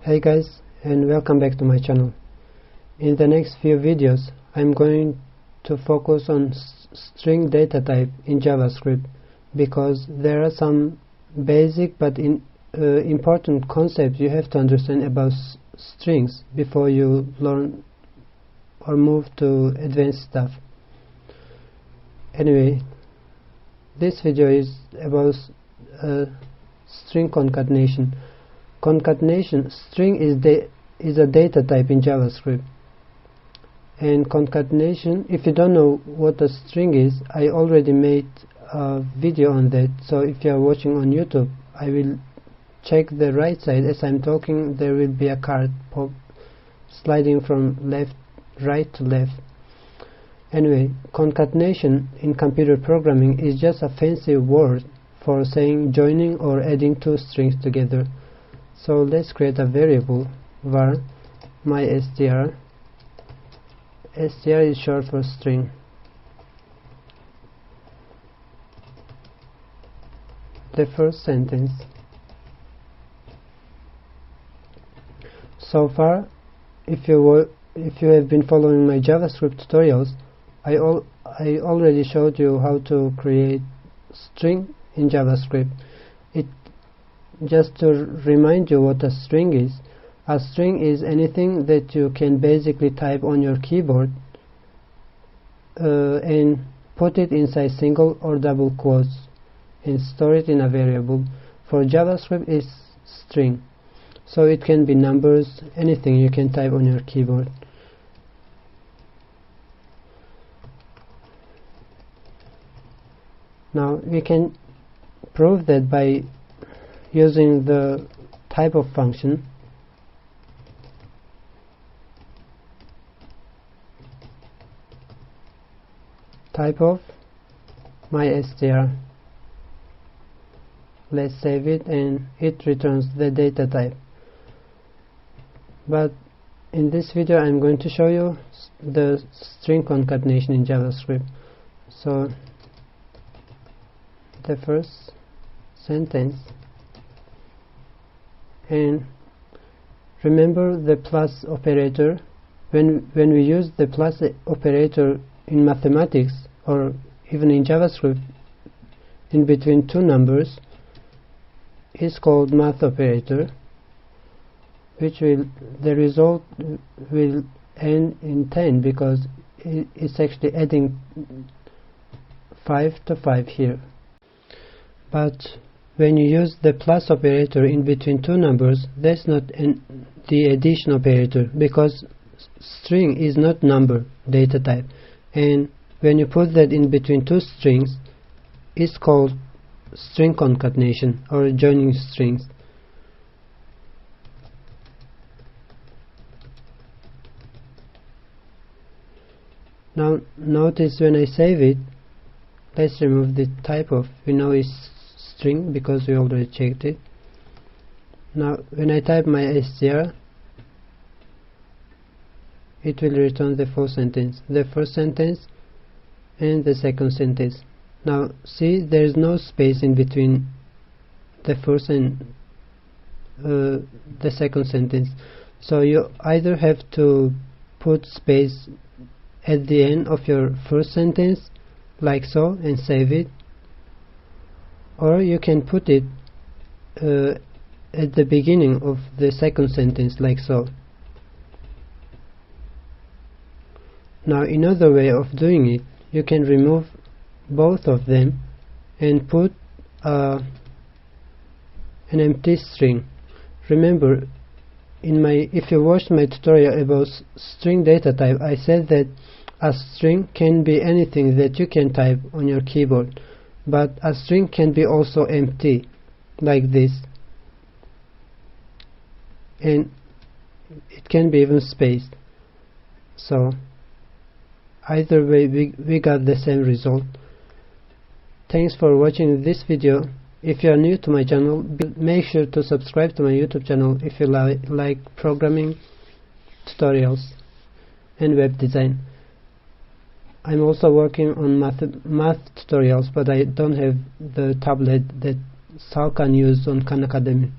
Hey guys, and welcome back to my channel. In the next few videos I'm going to focus on string data type in JavaScript, because there are some basic but important concepts you have to understand about strings before you learn or move to advanced stuff. Anyway, this video is about string concatenation. Concatenation, string is a data type in JavaScript, and concatenation, if you don't know what a string is, I already made a video on that. So if you are watching on YouTube, I will check the right side. As I'm talking, there will be a card sliding from right to left. Anyway, concatenation in computer programming is just a fancy word for saying joining or adding two strings together. So let's create a variable var mystr. str is short for string. The first sentence. So far, if you have been following my JavaScript tutorials, I already showed you how to create string in JavaScript. Just to remind you what a string is. A string is anything that you can basically type on your keyboard and put it inside single or double quotes and store it in a variable. For JavaScript, it's string, so it can be numbers, anything you can type on your keyboard. Now we can prove that by using the type of function. Type of mystr. Let's save it, and it returns the data type. But in this video I'm going to show you the string concatenation in JavaScript. So the first sentence, and remember the plus operator. When we use the plus operator in mathematics or even in JavaScript in between two numbers, is called math operator, which the result will end in 10 because it's actually adding 5 to 5 here. But when you use the plus operator in between two numbers, that's not the addition operator, because string is not number data type, and when you put that in between two strings, it's called string concatenation or joining strings. Now notice when I save it, let's remove the type of, we know it's string because we already checked it. Now when I type mystr, it will return the full sentence, the first sentence and the second sentence. Now see, there is no space in between the first and the second sentence, so you either have to put space at the end of your first sentence like so and save it, or you can put it at the beginning of the second sentence like so. Now another way of doing it, you can remove both of them and put an empty string. Remember, if you watched my tutorial about string data type, I said that a string can be anything that you can type on your keyboard, but a string can be also empty like this, and it can be even spaced. So either way we got the same result. Thanks for watching this video. If you are new to my channel, make sure to subscribe to my YouTube channel if you like programming tutorials and web design. I'm also working on math tutorials, but I don't have the tablet that Salkan used on Khan Academy.